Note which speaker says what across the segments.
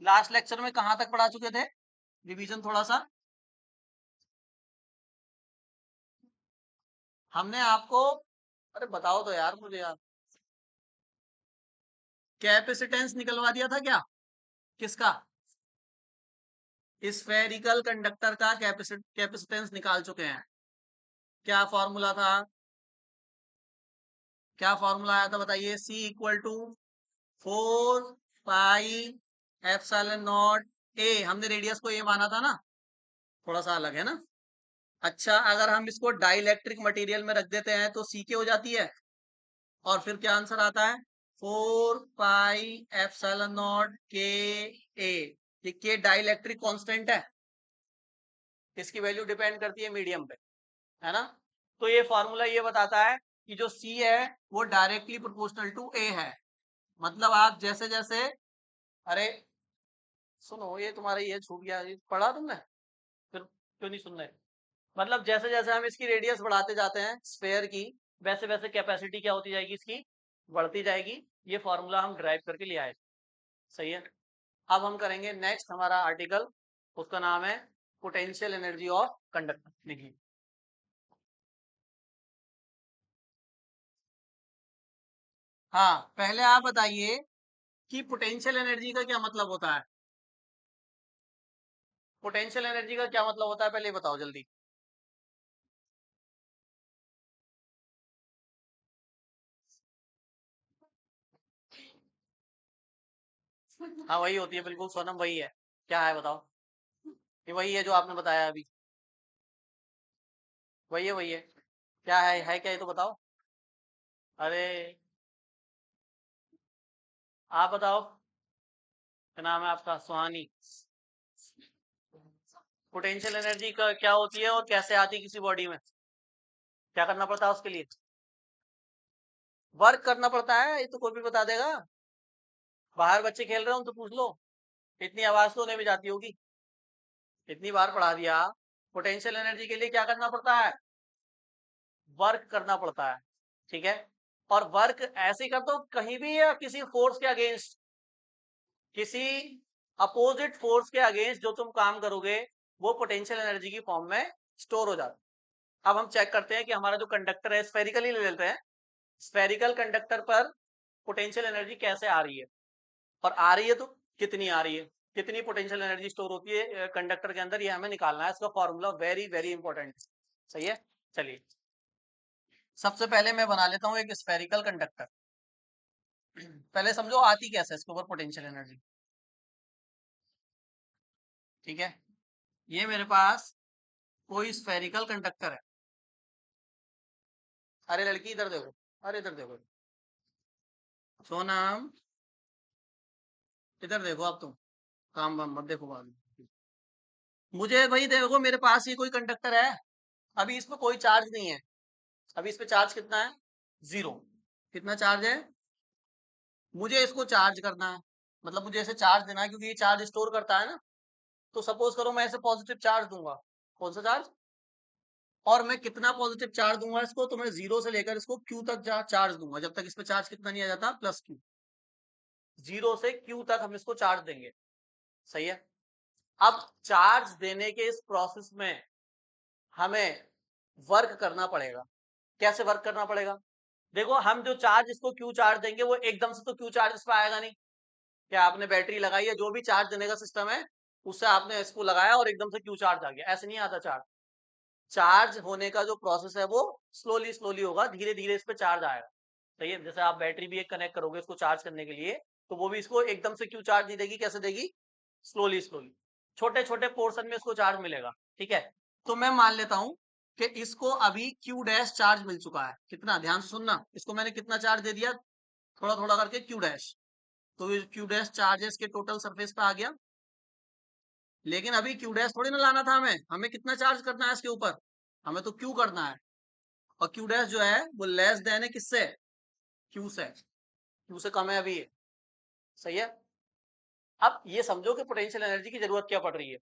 Speaker 1: Last lecture में कहां तक पढ़ा चुके थे? रिवीजन थोड़ा सा। हमने आपको, अरे बताओ तो यार मुझे यार, कैपेसिटेंस निकलवा दिया था क्या? किसका? स्फेरिकल कंडक्टर का कैपेसिटेंस निकाल चुके हैं। क्या फॉर्मूला था? क्या फॉर्मूला आया था बताइए? C equal to 4 pi ε0 a। हमने रेडियस को a माना था ना, थोड़ा सा अलग है ना। अच्छा, अगर हम इसको डाइलेक्ट्रिक मटेरियल में रख देते हैं तो C के हो जाती है, और फिर क्या आंसर आता है? 4 पाई ε0 k a। ये के डाइलेक्ट्रिक कांस्टेंट है, इसकी वैल्यू डिपेंड करती है मीडियम पे, है ना। तो ये फॉर्मूला ये बताता है कि जो C है वो डायरेक्टली प्रोपोर्शनल टू A है। मतलब आप जैसे जैसे, अरे सुनो, ये तुम्हारा ये छूट गया, ये पढ़ा तुमने? फिर क्यों नहीं सुन रहे? मतलब जैसे जैसे हम इसकी रेडियस बढ़ाते जाते हैं स्फेयर की, वैसे वैसे कैपेसिटी क्या होती जाएगी इसकी? बढ़ती जाएगी। ये फॉर्मूला हम ड्राइव करके ले आए। सही है। अब हम करेंगे नेक्स्ट हमारा आर्टिकल, उसका नाम है पोटेंशियल एनर्जी ऑफ कंडक्टर। लिखिए। हाँ, पहले आप बताइए कि पोटेंशियल एनर्जी का क्या मतलब होता है? पोटेंशियल एनर्जी का क्या मतलब होता है, पहले बताओ जल्दी। हाँ वही होती है, बिल्कुल सोनम, वही है। क्या है बताओ? ये वही है जो आपने बताया अभी। वही है, वही है। क्या है क्या, ये तो बताओ। अरे आप बताओ। क्या नाम है आपका? सुहानी। पोटेंशियल एनर्जी का क्या होती है और कैसे आती है किसी बॉडी में? क्या करना पड़ता है उसके लिए? वर्क करना पड़ता है, ये तो कोई भी बता देगा। बाहर बच्चे खेल रहे हो तो पूछ लो। इतनी आवाज तो उन्हें भी जाती होगी। इतनी बार पढ़ा दिया। पोटेंशियल एनर्जी के लिए क्या करना पड़ता है? वर्क करना पड़ता है। ठीक है। और वर्क ऐसे कर दो कहीं भी, या किसी फोर्स के अगेंस्ट, किसी अपोजिट फोर्स के अगेंस्ट जो तुम काम करोगे वो पोटेंशियल एनर्जी की फॉर्म में स्टोर हो जाता है। अब हम चेक करते हैं कि हमारा जो कंडक्टर है, स्फेरिकल ही ले लेते हैं, स्फेरिकल कंडक्टर पर पोटेंशियल एनर्जी कैसे आ रही है, और आ रही है तो कितनी आ रही है, कितनी पोटेंशियल एनर्जी स्टोर होती है कंडक्टर के अंदर, ये हमें निकालना है। इसका फॉर्मूला वेरी वेरी इंपॉर्टेंट। सही है। चलिए, सबसे पहले मैं बना लेता हूं एक स्फेरिकल कंडक्टर। पहले समझो आती कैसे इसके ऊपर पोटेंशियल एनर्जी। ठीक है, ये मेरे पास कोई स्फेरिकल कंडक्टर है। अरे लड़की इधर देखो, अरे इधर देखो, सोनम इधर देखो, अब तुम काम वाम मत देखो बाद में। मुझे भाई देखो, मेरे पास ये कोई कंडक्टर है, अभी इस पे कोई चार्ज नहीं है। अभी इस पे चार्ज कितना है? 0। कितना चार्ज है? मुझे इसको चार्ज करना है, मतलब मुझे इसे चार्ज देना है, क्योंकि ये चार्ज स्टोर करता है ना। तो सपोज करो मैं इसे पॉजिटिव चार्ज दूंगा। कौन सा चार्ज? और मैं कितना पॉजिटिव चार्ज दूंगा इसको? तो मैं 0 से लेकर इसको Q तक चार्ज दूंगा, जब तक इस पे चार्ज कितना नहीं आ जाता, +Q। 0 से Q तक हम इसको चार्ज देंगे। सही है। अब चार्ज देने के इस प्रोसेस में हमें वर्क करना पड़ेगा। कैसे वर्क करना पड़ेगा? देखो, हम जो चार्ज इसको क्यू चार्ज देंगे वो एकदम से तो क्यू चार्ज इस पर आएगा नहीं। क्या आपने बैटरी लगाई है, जो भी चार्ज देने का सिस्टम है उससे आपने इसको लगाया और एकदम से क्यू चार्ज आ गया, ऐसे नहीं आता चार्ज। चार्ज होने का जो प्रोसेस है वो स्लोली स्लोली होगा, धीरे धीरे इस पे चार्ज आएगा। सही है। जैसे आप बैटरी भी एक कनेक्ट करोगे इसको चार्ज करने के लिए, तो वो भी इसको एकदम से क्यू चार्ज नहीं देगी, कैसे देगी? स्लोली स्लोली, छोटे छोटे पोर्शन में इसको चार्ज मिलेगा। ठीक है। तो मैं मान लेता हूं कि इसको अभी क्यू डैश चार्ज मिल चुका है। कितना? ध्यान से सुनना, इसको मैंने कितना चार्ज दे दिया, थोड़ा थोड़ा करके क्यू डैश। तो ये क्यू डैश चार्जेस के टोटल सरफेस पे आ गया। लेकिन अभी क्यू डैश थोड़ी ना लाना था हमें, हमें कितना चार्ज करना है इसके ऊपर? हमें तो क्यू करना है। और क्यू डैश जो है वो लेस देन है किससे? क्यू से। क्यू से कम है अभी ये। सही है। अब ये समझो कि पोटेंशियल एनर्जी की जरूरत क्या पड़ रही है,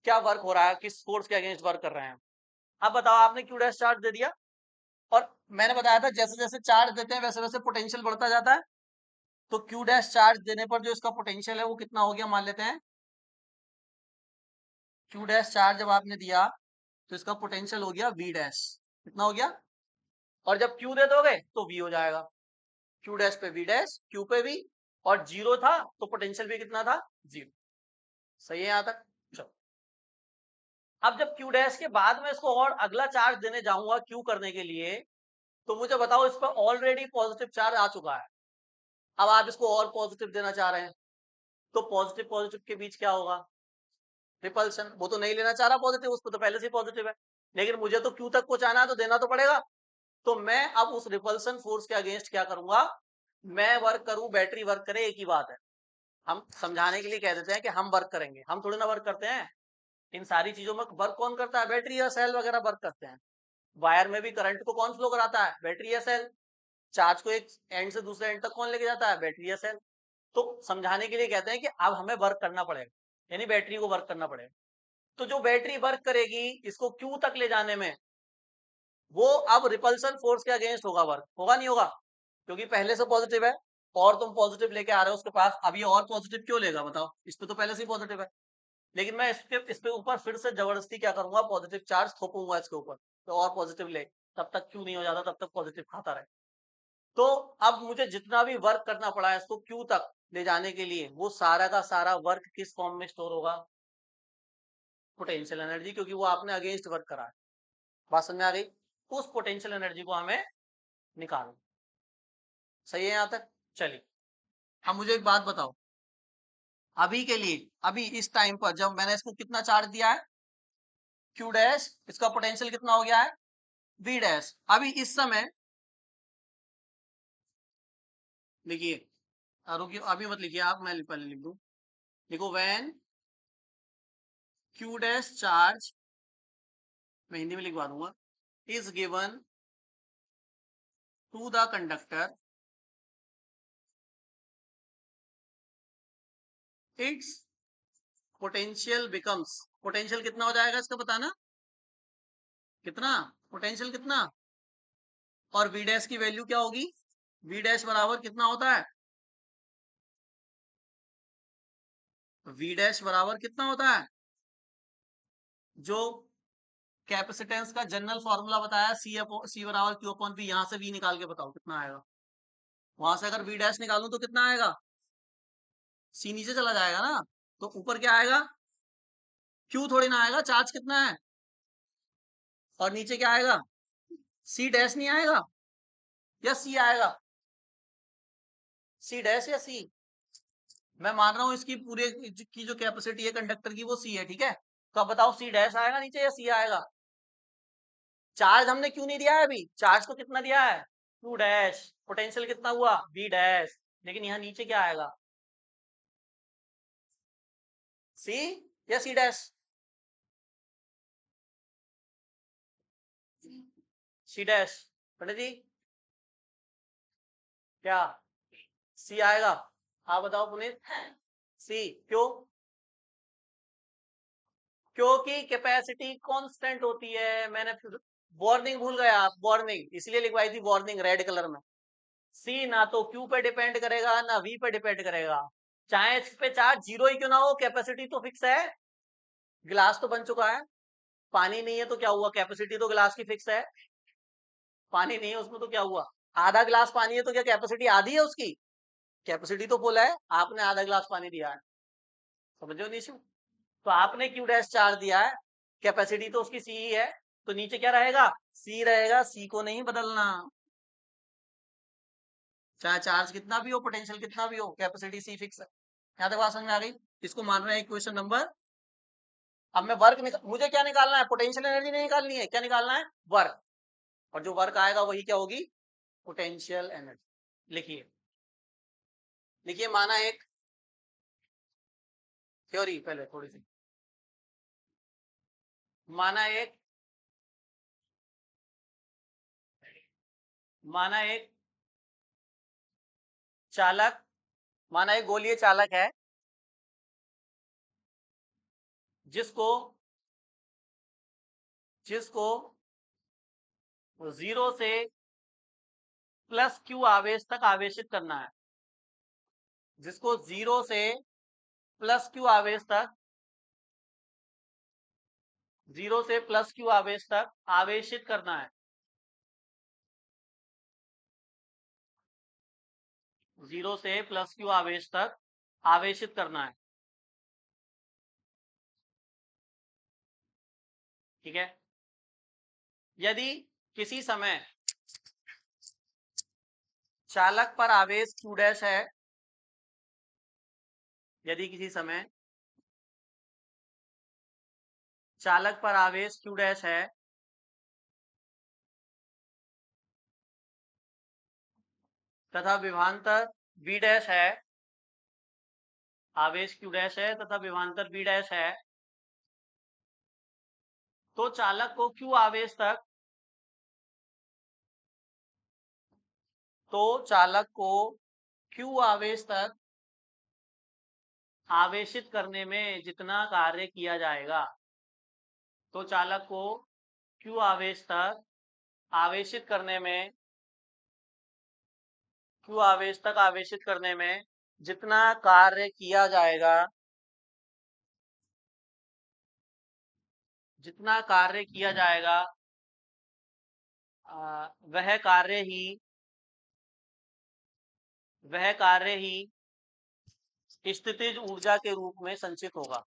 Speaker 1: क्या वर्क हो रहा है, किस फोर्स के अगेंस्ट वर्क कर रहे हैं। अब बताओ, आपने क्यू डैश चार्ज दे दिया, और मैंने बताया था जैसे जैसे चार्ज देते हैं वैसे वैसे पोटेंशियल बढ़ता जाता है। तो क्यू डैश चार्ज देने पर जो इसका पोटेंशियल है वो कितना हो गया, मान लेते हैं क्यू डैश चार्ज जब आपने दिया तो इसका पोटेंशियल हो गया वी डैश, कितना हो गया, और जब क्यू दे दोगे तो वी हो जाएगा, क्यू डैश पे वी डैश, क्यू पे वी, और जीरो था तो पोटेंशियल भी कितना था, जीरो। सही है यहां तक। चलो अब जब क्यू डैश के बाद में इसको और अगला चार्ज देने जाऊंगा क्यू करने के लिए, तो मुझे बताओ इस पर ऑलरेडी पॉजिटिव चार्ज आ चुका है, अब आप इसको और पॉजिटिव देना चाह रहे हैं, तो पॉजिटिव पॉजिटिव के बीच क्या होगा, रिपल्सन। वो तो नहीं लेना चाह रहा पॉजिटिव, उसको तो पहले से पॉजिटिव है, लेकिन मुझे तो क्यू तक पहुंचाना है तो देना तो पड़ेगा। तो मैं अब उस रिपल्सन फोर्स के अगेंस्ट क्या करूंगा, मैं वर्क करूं बैटरी वर्क करे, एक ही बात है। हम समझाने के लिए कह देते हैं कि हम वर्क करेंगे, हम थोड़ी ना वर्क करते हैं। इन सारी चीजों में वर्क कौन करता है, बैटरी या सेल वगैरह वर्क करते हैं। वायर में भी करंट को कौन फ्लो कराता है, बैटरी या सेल। चार्ज को एक एंड से दूसरे एंड तक कौन लेके जाता है, बैटरी या सेल। तो समझाने के लिए कहते हैं कि अब हमें वर्क करना पड़ेगा, यानी बैटरी को वर्क करना पड़ेगा। तो जो बैटरी वर्क करेगी इसको क्यू तक ले जाने में, वो अब रिपल्सन फोर्स के अगेंस्ट होगा वर्क, होगा नहीं होगा, क्योंकि पहले से पॉजिटिव है और तुम पॉजिटिव लेके आ रहे हो उसके पास, अब ये और पॉजिटिव क्यों लेगा बताओ, इस पे तो पहले से ही पॉजिटिव है। लेकिन मैं इस पे ऊपर फिर से जबरदस्ती क्या करूंगा, पॉजिटिव चार्ज थोपूंगा इसके ऊपर, तो और पॉजिटिव ले, तब तक क्यू नहीं हो जाता, तब तक पॉजिटिव खाता रहे। तो अब मुझे जितना भी वर्क करना पड़ा है इसको क्यू तक ले जाने के लिए, वो सारा का सारा वर्क किस फॉर्म में स्टोर होगा, पोटेंशियल एनर्जी, क्योंकि वो आपने अगेंस्ट वर्क करा है। बात समझ में आ गई। उस पोटेंशियल एनर्जी को हमें निकालना। सही है यहां तक। चलिए अब मुझे एक बात बताओ, अभी के लिए, अभी इस टाइम पर जब मैंने इसको कितना चार्ज दिया है, क्यू डैश, इसका पोटेंशियल कितना हो गया है, वी डैश। अभी इस समय लिखिए, रुकिए अभी मत लिखिए आप, मैं पहले लिख दूं। लिखो व्हेन क्यू डैश चार्ज, मैं हिंदी में लिखवा दूंगा, is given to the conductor, it's potential becomes, potential कितना हो जाएगा इसका बताना, कितना पोटेंशियल कितना, और वी डैश की वैल्यू क्या होगी, वी डैश बराबर कितना होता है, वी डैश बराबर कितना होता है, जो कैपेसिटेंस का जनरल फॉर्मूला बताया, सी बराबर क्यू अपॉन वी, यहां से वी निकाल के बताओ कितना आएगा। वहां से अगर वी डैश निकालूं तो कितना आएगा, सी नीचे चला जाएगा ना, तो ऊपर क्या आएगा, क्यू थोड़ी ना आएगा, चार्ज कितना है, और नीचे क्या आएगा, सी डैश नहीं आएगा, या सी आएगा, सी डैश या सी। मैं मान रहा हूं इसकी पूरे की जो कैपेसिटी है कंडक्टर की वो सी है, ठीक है, तो अब बताओ सी डैश आएगा नीचे या सी आएगा। चार्ज हमने क्यों नहीं दिया है अभी, चार्ज को कितना दिया है, टू डैश, पोटेंशियल कितना हुआ, बी डैश, लेकिन यहाँ नीचे क्या आएगा, सी या सी डैश, सी डैश। पंडित जी क्या सी आएगा, आप बताओ पुनीत, सी क्यों, क्योंकि कैपेसिटी कांस्टेंट होती है। मैंने वार्निंग भूल गया, आप वार्निंग इसलिए लिखवाई थी, वार्निंग रेड कलर में। सी ना तो क्यू पे डिपेंड करेगा ना वी पे डिपेंड करेगा, चाहे इस पे चार्ज जीरो ही क्यों ना हो, कैपेसिटी तो फिक्स है। गिलास तो बन चुका है, पानी नहीं है तो क्या हुआ, कैपेसिटी तो गिलास की फिक्स है। पानी नहीं है उसमें तो क्या हुआ, आधा गिलास पानी है तो क्या कैपेसिटी आधी है उसकी, कैपेसिटी तो फुल है, आपने आधा गिलास पानी दिया है। समझो निशु, तो आपने क्यू डैश चार्ज दिया है, कैपेसिटी तो उसकी सी ही है, तो नीचे क्या रहेगा, सी रहेगा, सी को नहीं बदलना, चाहे चार्ज कितना भी हो, पोटेंशियल कितना भी हो, कैपेसिटी सी फिक्स है। यहाँ तक बात समझ में आ गई। इसको मान रहे हैं इक्वेशन नंबर। अब मैं वर्क मुझे क्या निकालना है, पोटेंशियल एनर्जी नहीं निकालनी है, क्या निकालना है, वर्क, और जो वर्क आएगा वही क्या होगी, पोटेंशियल एनर्जी। लिखिए, लिखिए माना एक थ्योरी, पहले थोड़ी सी, माना एक, माना एक चालक, माना एक गोलीय चालक है जिसको, जिसको जीरो से प्लस क्यू आवेश तक आवेशित करना है। जिसको 0 से प्लस q आवेश तक, 0 से प्लस q आवेश तक आवेशित करना है। 0 से प्लस q आवेश तक आवेशित करना है। ठीक है। यदि किसी समय चालक पर आवेश q डैश है, यदि किसी समय चालक पर आवेश q डैश है तथा विभवांतर v डैश है, आवेश q डैश है तथा विभवांतर v डैश है, तो चालक को q आवेश तक, तो चालक को q आवेश तक आवेशित करने में जितना कार्य किया जाएगा, तो चालक को q आवेश तक आवेशित करने में, q आवेश तक आवेशित करने में जितना कार्य किया जाएगा, जितना कार्य किया जाएगा वह कार्य ही, वह कार्य ही स्थितिज ऊर्जा के रूप में संचित होगा।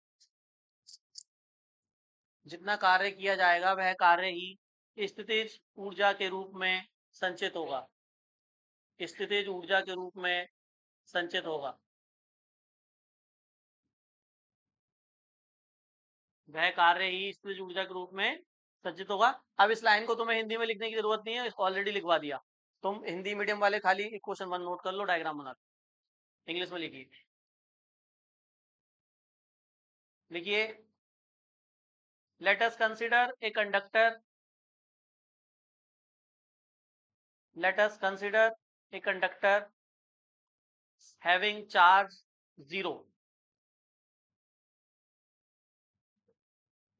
Speaker 1: जितना कार्य किया जाएगा वह कार्य ही स्थितिज ऊर्जा के रूप में संचित होगा, स्थितिज ऊर्जा के रूप में संचित होगा। वह कार्य ही स्थितिज ऊर्जा के रूप में संचित होगा। अब इस लाइन को तुम्हें हिंदी में लिखने की जरूरत नहीं है, इसको ऑलरेडी लिखवा दिया। तुम हिंदी मीडियम वाले खाली क्वेश्चन 1 नोट कर लो, डायग्राम बना लो। इंग्लिश में लिखिए, लिखिए let us consider a conductor, let us consider a conductor having charge 0,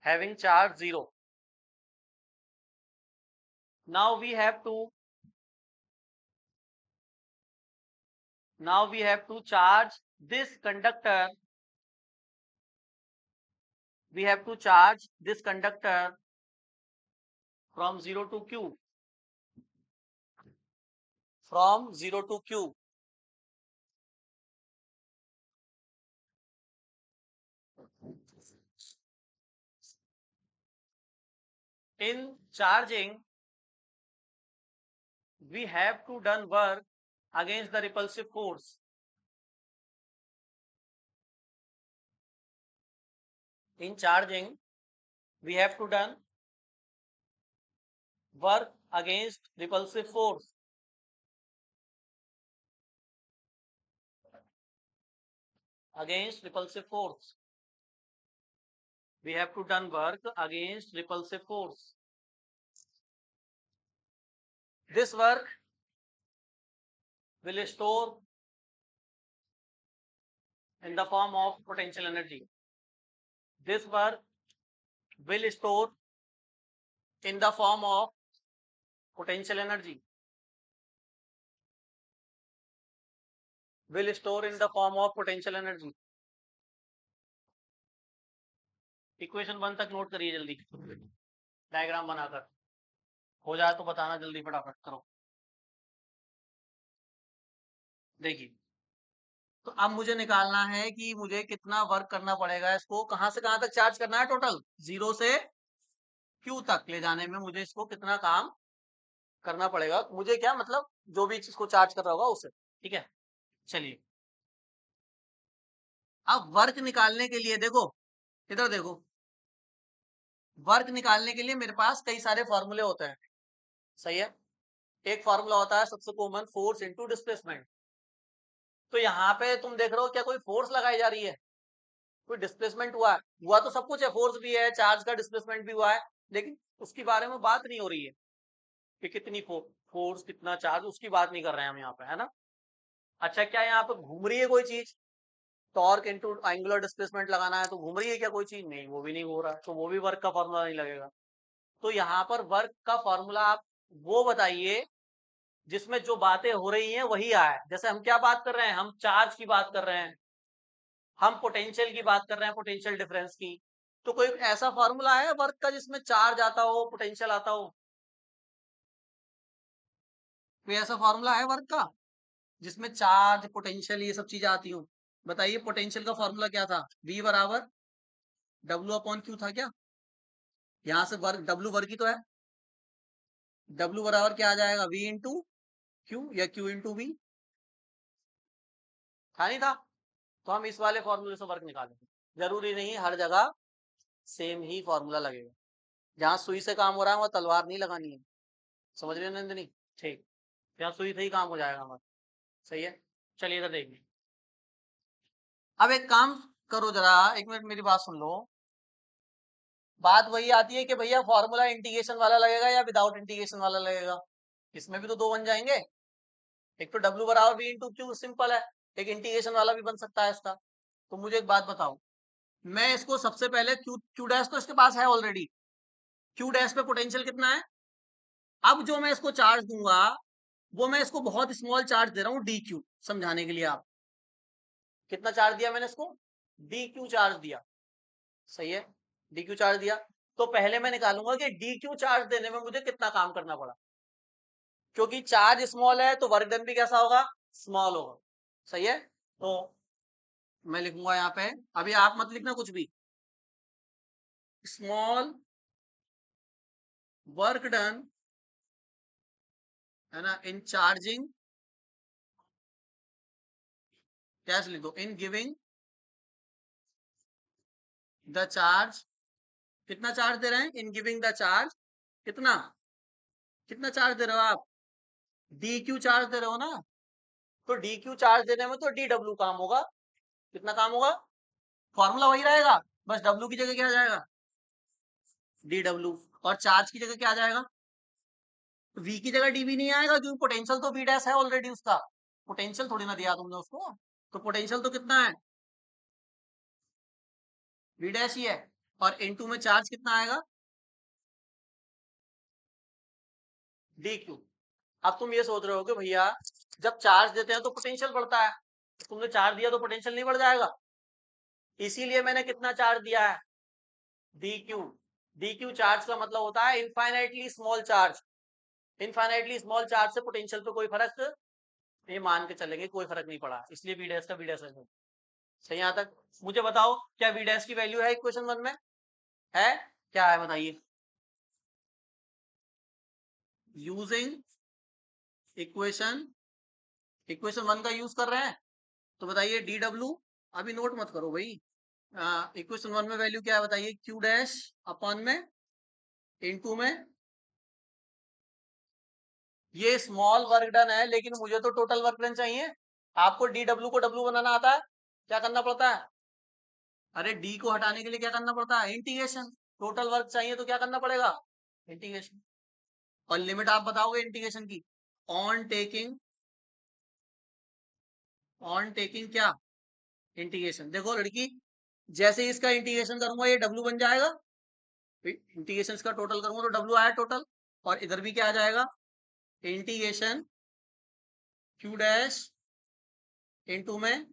Speaker 1: having charge 0. Now we have to charge this conductor, we have to charge this conductor from 0 to q, from 0 to q. In charging we have to done work against the repulsive force. In charging we have to done work against repulsive force. Against repulsive force. We have to done work against repulsive force. This work will store in the form of potential energy. This work will store in the form of potential energy. Will store in the form of potential energy. Equation 1 तक note करिए जल्दी, diagram बनाकर। हो जाए तो बताना जल्दी, फटाफट करो। देखिए, तो अब मुझे निकालना है कि मुझे कितना वर्क करना पड़ेगा, इसको कहां से कहां तक चार्ज करना है, टोटल 0 से q तक ले जाने में मुझे इसको कितना काम करना पड़ेगा। मुझे क्या मतलब, जो भी इसको चार्ज कर रहा होगा उसे। ठीक है, चलिए अब वर्क निकालने के लिए देखो, इधर देखो, वर्क निकालने के लिए मेरे पास कई सारे फॉर्मूले होते हैं। सही है, एक फॉर्मूला होता है सबसे कॉमन, फोर्स इनटू डिस्प्लेसमेंट। तो यहाँ पे तुम देख रहे हो क्या कोई फोर्स लगाई जा रही है, कोई डिस्प्लेसमेंट हुआ है? हुआ तो सब कुछ है, फोर्स भी है, चार्ज का डिस्प्लेसमेंट भी हुआ है, लेकिन उसके बारे में बात नहीं हो रही है कि कितनी फोर्स कितना चार्ज, उसकी बात नहीं कर रहे हैं हम यहाँ पे, है ना। अच्छा, क्या यहाँ पे घूम रही है कोई चीज? टॉर्क इनटू एंगुलर डिस्प्लेसमेंट लगाना है तो घूम रही है क्या कोई चीज? नहीं, वो भी नहीं हो रहा, तो वो भी वर्क का फॉर्मूला नहीं लगेगा। तो यहाँ पर वर्क का फॉर्मूला आप वो बताइए जिसमें जो बातें हो रही हैं वही आए। जैसे हम क्या बात कर रहे हैं, हम चार्ज की बात कर रहे हैं, हम पोटेंशियल की बात कर रहे हैं, पोटेंशियल डिफरेंस की। तो कोई ऐसा फॉर्मूला है वर्क का जिसमें चार्ज आता हो, पोटेंशियल आता हो? कोई ऐसा फॉर्मूला है वर्क का जिसमें चार्ज, पोटेंशियल, ये सब चीजें आती हो? बताइए, पोटेंशियल का फॉर्मूला क्या था? V बराबर डब्ल्यू अपॉन क्यू था क्या? यहां से वर्क, डब्ल्यू वर्क ही तो है। डब्ल्यू बराबर क्या आ जाएगा? V इंटू क्यू या Q इंटू V। था नहीं था? तो हम इस वाले फॉर्मूले से वर्क निकालेंगे। जरूरी नहीं हर जगह सेम ही फॉर्मूला लगेगा। जहां सुई से काम हो रहा है वहां तलवार नहीं लगानी है। समझ रहे हो नंदिनी? ठीक। यहाँ सुई से ही काम हो जाएगा हमारा। सही है। चलिए इधर देखिए। अब एक काम करो जरा, एक मिनट मेरी बात सुन लो। बात वही आती है कि भैया फॉर्मूला इंटीग्रेशन वाला लगेगा या विदाउट इंटीग्रेशन वाला लगेगा? इसमें भी तो दो बन जाएंगे। एक तो डब्ल्यू बराबर V इंटू क्यू, सिंपल है। एक इंटीग्रेशन वाला भी बन सकता है इसका। तो मुझे एक बात बताओ, मैं इसको सबसे पहले क्यू, क्यू डैश तो इसके पास है ऑलरेडी। क्यू डैश पे पोटेंशियल कितना है? अब जो मैं इसको चार्ज दूंगा वो मैं इसको बहुत स्मॉल चार्ज दे रहा हूँ, डी क्यू। समझाने के लिए, आप कितना चार्ज दिया मैंने इसको? डी क्यू चार्ज दिया। सही है, डी क्यू चार्ज दिया। तो पहले मैं निकालूंगा कि डी क्यू चार्ज देने में मुझे कितना काम करना पड़ा। क्योंकि चार्ज स्मॉल है तो वर्क डन भी कैसा होगा? स्मॉल होगा। सही है। तो मैं लिखूंगा यहाँ पे, अभी आप मत लिखना कुछ भी। स्मॉल वर्क डन, है ना, इन चार्जिंग, कैसे लिख दो, इन गिविंग द चार्ज। कितना चार्ज दे रहे हैं? In giving the charge. कितना, कितना चार्ज दे रहे हो आप? डी क्यू चार्ज दे रहे हो ना? तो डी क्यू चार्ज देने में तो डी डब्ल्यू काम होगा। कितना काम होगा? फॉर्मूला वही रहेगा, बस डब्ल्यू की जगह क्या आ जाएगा? D W. और चार्ज की जगह क्या आ जाएगा? वी की जगह डी भी नहीं आएगा, क्योंकि पोटेंशियल तो वी डैश है ऑलरेडी उसका। पोटेंशियल थोड़ी ना दिया तुमने उसको। तो पोटेंशियल तो कितना है? वी डैश ही है। और इनटू में चार्ज कितना आएगा? D Q. अब तुम ये सोच रहे हो कि भैया जब चार्ज देते हैं तो पोटेंशियल बढ़ता है, तुमने चार्ज दिया तो पोटेंशियल नहीं बढ़ जाएगा? इसीलिए मैंने कितना चार्ज दिया है? D Q. D Q charge का मतलब होता है infinitely small charge. Infinitely small charge से पोटेंशियल पे कोई फर्क, ये मान के चलेंगे कोई फर्क नहीं पड़ा, इसलिए वी डैश का वी डैश है। सही यहां तक? मुझे बताओ क्या वी डैश की वैल्यू है इक्वेशन 1 में? है? क्या है बताइए? यूजिंग इक्वेशन, इक्वेशन 1 का यूज कर रहे हैं। तो बताइए डी डब्ल्यू, अभी नोट मत करो भाई। इक्वेशन 1 में वैल्यू क्या है बताइए? क्यू डैश अपॉन में इनटू में, ये स्मॉल वर्क डन है लेकिन मुझे तो टोटल वर्क डन चाहिए। आपको डी डब्ल्यू को डब्ल्यू बनाना आता है? क्या करना पड़ता है? अरे डी को हटाने के लिए क्या करना पड़ता है? इंटीग्रेशन। टोटल वर्क चाहिए तो क्या करना पड़ेगा? इंटीग्रेशन। और लिमिट आप बताओगे इंटीग्रेशन की? ऑन टेकिंग, ऑन टेकिंग क्या? इंटीग्रेशन। देखो लड़की, जैसे ही इसका इंटीग्रेशन करूंगा ये डब्ल्यू बन जाएगा। इंटीग्रेशन का टोटल करूंगा तो डब्ल्यू आया टोटल। और इधर भी क्या आ जाएगा? इंटीग्रेशन क्यू डैश इनटू में,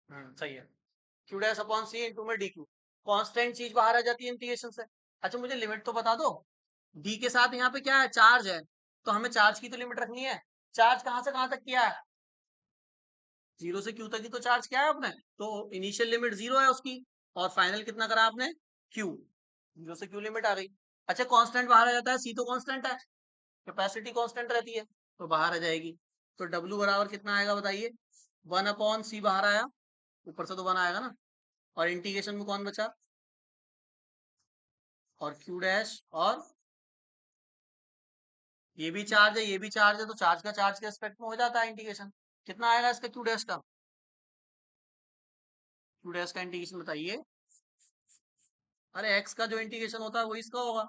Speaker 1: सही है, क्यू डैश अपॉन सी इनटू में डी क्यू। कांस्टेंट चीज बाहर आ जाती है इंटीग्रेशन से। अच्छा मुझे लिमिट तो बता दो। डी के साथ यहाँ पे क्या है? चार्ज है। तो हमें चार्ज की तो लिमिट रखनी है। चार्ज कहां से कहां तक किया है? जीरो से क्यू तक ही तो चार्ज किया है आपने। तो इनिशियल लिमिट जीरो है उसकी, और फाइनल कितना करा आपने? क्यू। जीरो से क्यू लिमिट आ गई। अच्छा कांस्टेंट बाहर आ जाता है, सी तो कांस्टेंट है, कैपेसिटी कांस्टेंट रहती है, तो बाहर आ जाएगी। तो डब्ल्यू बराबर कितना आएगा बताइए? 1/c बाहर आया, ऊपर से तो 1 आएगा ना। और इंटीग्रेशन में कौन बचा? और क्यू डैश, और ये भी चार्ज है, ये भी चार्ज है, तो चार्ज का चार्ज के रिस्पेक्ट में हो जाता है इंटीग्रेशन। कितना आएगा इसका क्यू डैश का? क्यू डैश का इंटीग्रेशन बताइए। अरे एक्स का जो इंटीग्रेशन होता है वो इसका होगा।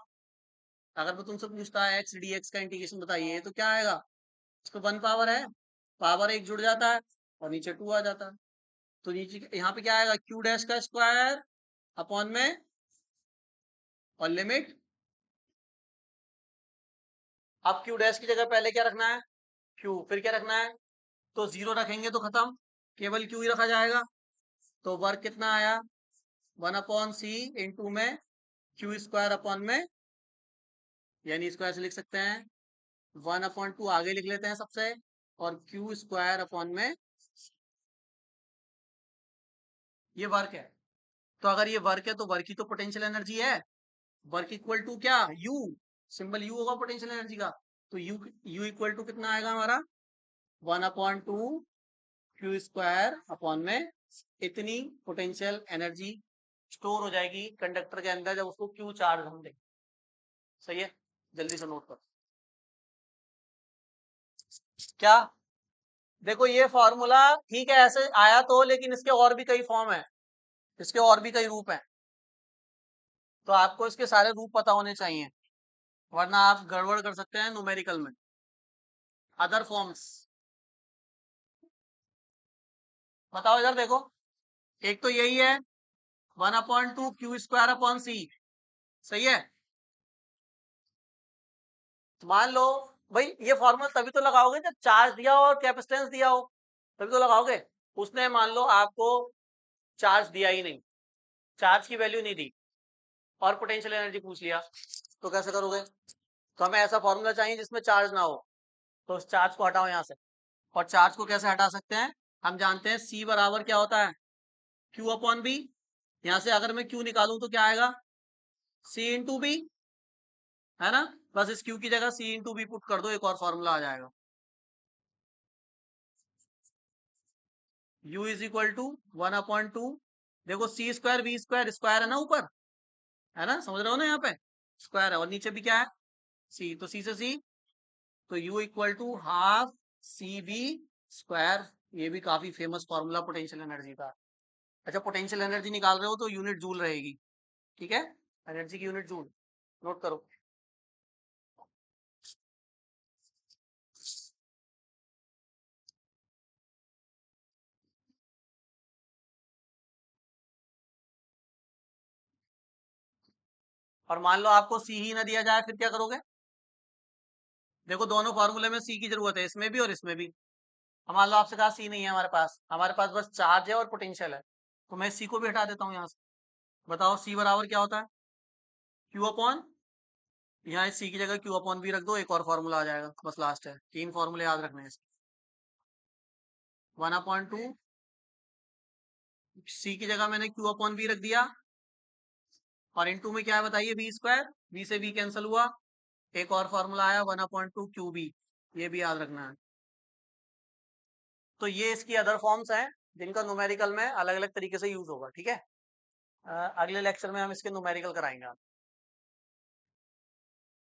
Speaker 1: अगर मैं तुमसे पूछता है एक्स डी एक्स का इंटीग्रेशन बताइए तो क्या आएगा? इसको 1 पावर है, पावर 1 जुड़ जाता है और नीचे 2 आ जाता है। तो नीचे यहाँ पे क्या आएगा? क्यू डैश का स्क्वायर अपॉन में और लिमिट, अब क्यू डैश की जगह पहले क्या रखना है, क्यू, फिर क्या रखना है, तो 0 रखेंगे तो खत्म, केवल क्यू ही रखा जाएगा। तो वर्क कितना आया, 1/c इंटू में क्यू स्क्वायर अपॉन में, यानी इसको ऐसे लिख सकते हैं 1/2 आगे लिख लेते हैं सबसे, और क्यू स्क्वायर अपॉन में ये वर्क है। तो अगर ये वर्क है तो वर्क की तो पोटेंशियल एनर्जी है, वर्क इक्वल टू क्या, यू, सिंबल यू होगा पोटेंशियल एनर्जी का। तो यू इक्वल टू कितना आएगा हमारा, 1/2 क्यू स्क्वायर अपॉन में, इतनी पोटेंशियल एनर्जी स्टोर हो जाएगी कंडक्टर के अंदर जब उसको क्यू चार्ज हम देंगे। सही है, जल्दी से नोट कर क्या। देखो ये फॉर्मूला ठीक है ऐसे आया तो, लेकिन इसके और भी कई फॉर्म है, इसके और भी कई रूप हैं, तो आपको इसके सारे रूप पता होने चाहिए, वरना आप गड़बड़ कर सकते हैं न्यूमेरिकल में। अदर फॉर्म्स बताओ इधर देखो, एक तो यही है 1/2 क्यू स्क्वायर अपॉन सी, सही है। मान लो भाई ये फॉर्मूला तभी तो लगाओगे जब चार्ज दिया हो और कैपेसिटेंस दिया हो, तभी तो लगाओगे। उसने मान लो आपको चार्ज दिया ही नहीं, चार्ज की वैल्यू नहीं दी, और पोटेंशियल एनर्जी पूछ लिया, तो कैसे करोगे। तो हमें ऐसा फॉर्मूला चाहिए जिसमें चार्ज ना हो, तो उस चार्ज को हटाओ यहाँ से। और चार्ज को कैसे हटा सकते हैं, हम जानते हैं सी बराबर क्या होता है, क्यू अपॉन बी। यहाँ से अगर मैं क्यू निकालूं तो क्या आएगा, सी इंटू बी, है ना। बस इस क्यू की जगह सी इंटू बी पुट कर दो, एक और फॉर्मूला आ जाएगा, u इज इक्वल टू 1/2, देखो सी स्क्वायर बी स्क्वायर, स्क्वायर है ना ऊपर, है ना, समझ रहे हो ना, यहाँ पे स्क्वायर है और नीचे भी क्या है, सी, तो सी से सी, तो u equal to half C B square. ये भी काफी फेमस फॉर्मूला पोटेंशियल एनर्जी का। अच्छा पोटेंशियल एनर्जी निकाल रहे हो तो यूनिट जूल रहेगी, ठीक है, एनर्जी की यूनिट जूल, नोट करो। और मान लो आपको सी ही ना दिया जाए, फिर क्या करोगे। देखो दोनों फार्मूले में सी की जरूरत है, इसमें भी और इसमें भी। हम मान लो आपसे कहा सी नहीं है हमारे पास, हमारे पास बस चार्ज है और पोटेंशियल है, तो मैं सी को भी हटा देता हूँ यहाँ से। बताओ सी बराबर क्या होता है, क्यू अपॉन, यहाँ सी की जगह क्यू अपॉन बी रख दो, एक और फॉर्मूला आ जाएगा, बस लास्ट है, 3 फॉर्मूले याद रखने हैं। 1/2 सी की जगह मैंने क्यू अपॉन बी रख दिया, और इनटू में क्या है बताइए, बी स्क्वायर, बी से बी कैंसिल हुआ, एक और फॉर्मूला आया 1/2 क्यू बी, ये भी याद रखना है। तो ये इसकी अदर फॉर्म्स हैं जिनका न्यूमेरिकल में अलग अलग तरीके से यूज होगा, ठीक है। अगले लेक्चर में हम इसके न्यूमेरिकल कराएंगे।